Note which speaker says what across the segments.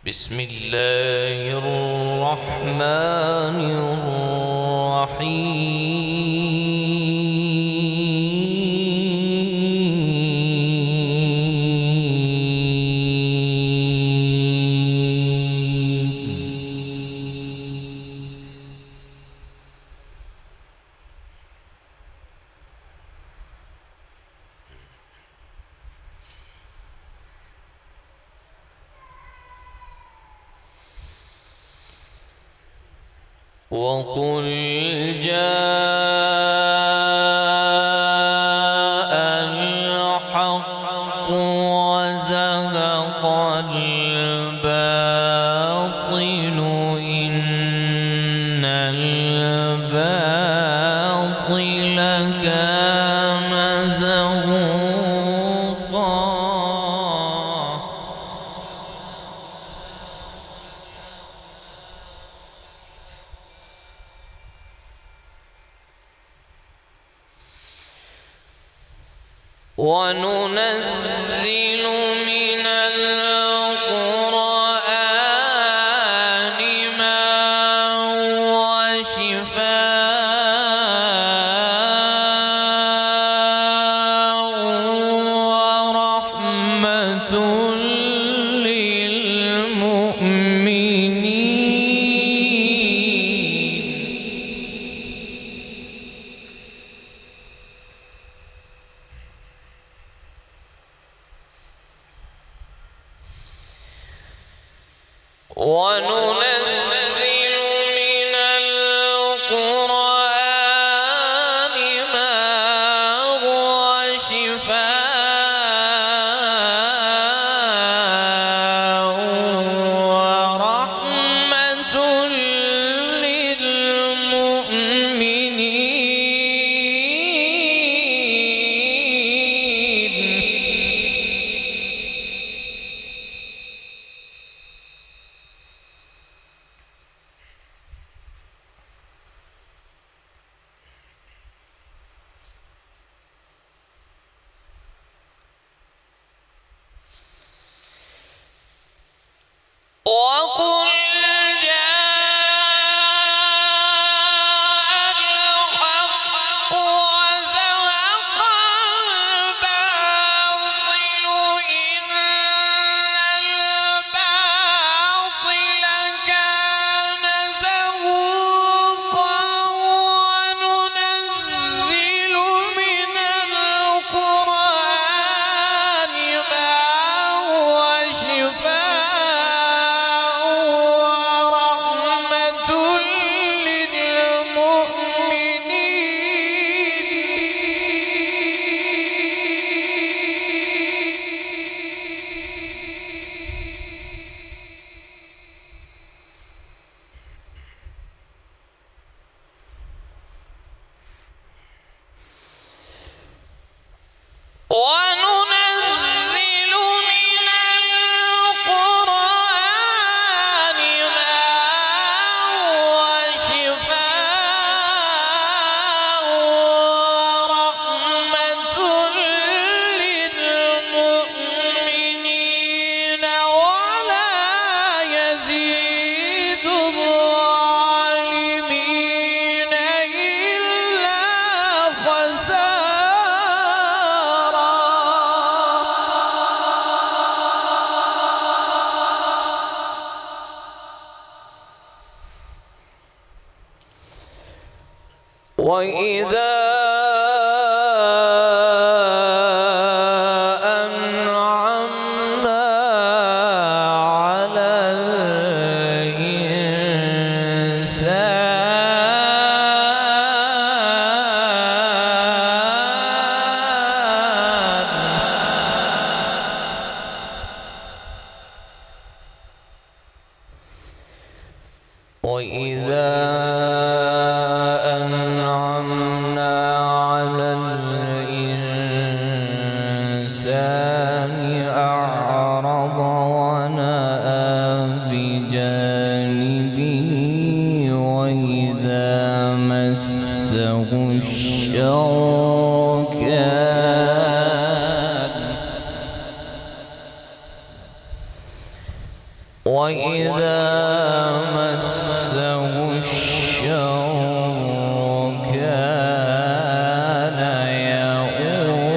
Speaker 1: بسم الله الرحمن الرحيم. وقل جاء الحق وزهق الباطل إن الباطل كان زهوقا. وننزل من القرآن ما هو شفاء ورحمة للمؤمنين. وننزل من القرآن ما هو شفاء ورحمة وقل جاء الحق وزهق الباطل إن الباطل كان زهوقا. وننزل من القرآن ما هو شفاء ورحمة للمؤمنين. وننزل من القرآن ما هو شفاء ورحمة للمؤمنين ولا يزيد الظالمين إلا خسارا. وإذا أنعمنا على الإنسان أعرض ونأى بجانبه وإذا مسه الشر كان وإذا مسه الشر كان يئوسا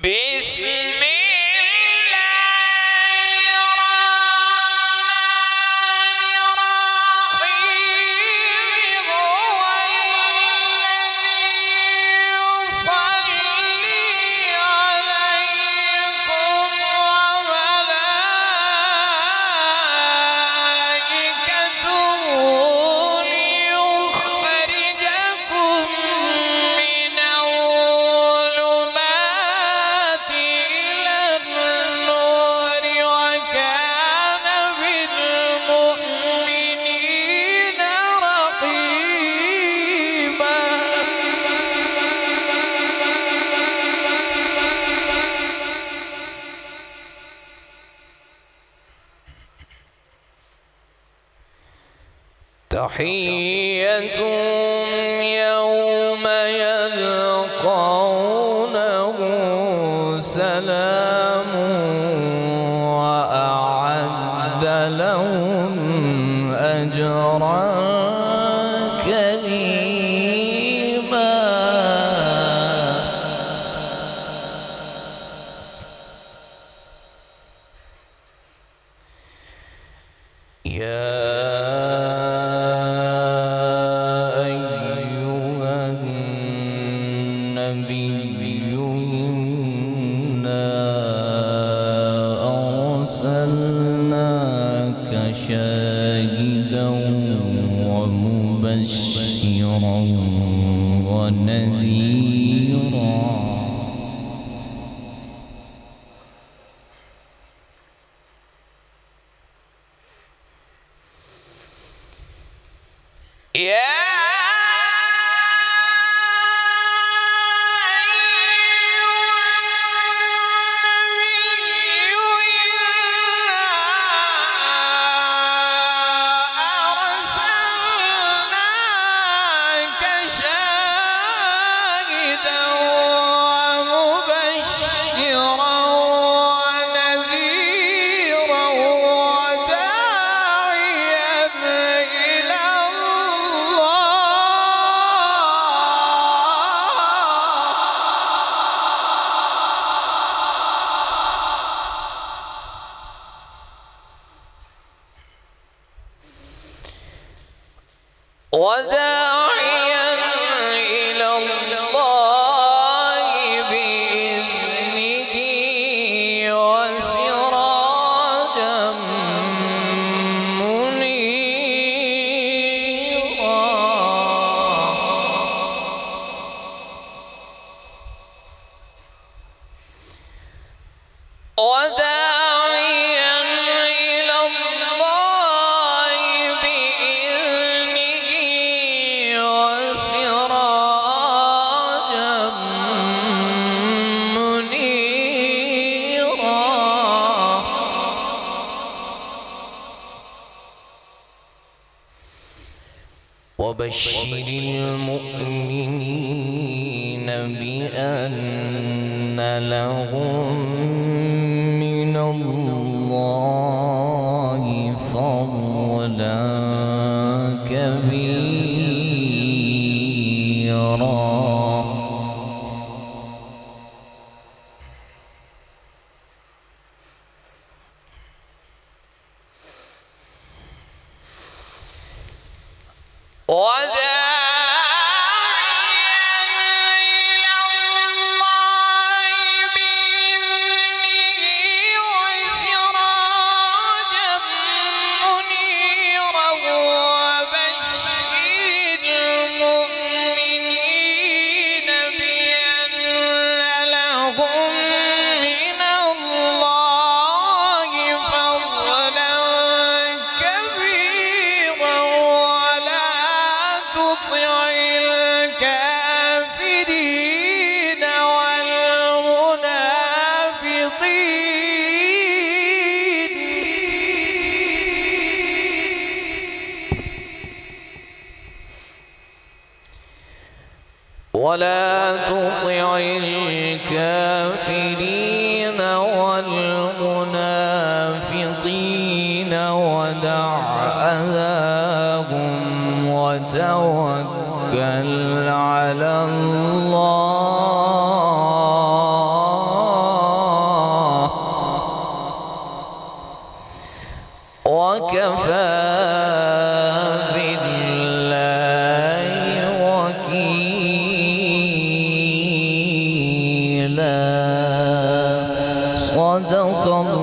Speaker 1: بسم تحيتهم يوم يلقونه سلام وأعد لهم أجرا كريما شاهدا ومبشرا ونذيرا وداعيا إلى الله بإذنه وسراجا منيرا وبشر المؤمنين بأن لهم من الله فضلا كبيرا وداعيا إلى الله بإذنه ولا تطع الكافرين والمنافقين ودع أذاهم وتوكل على الله وكفى صدق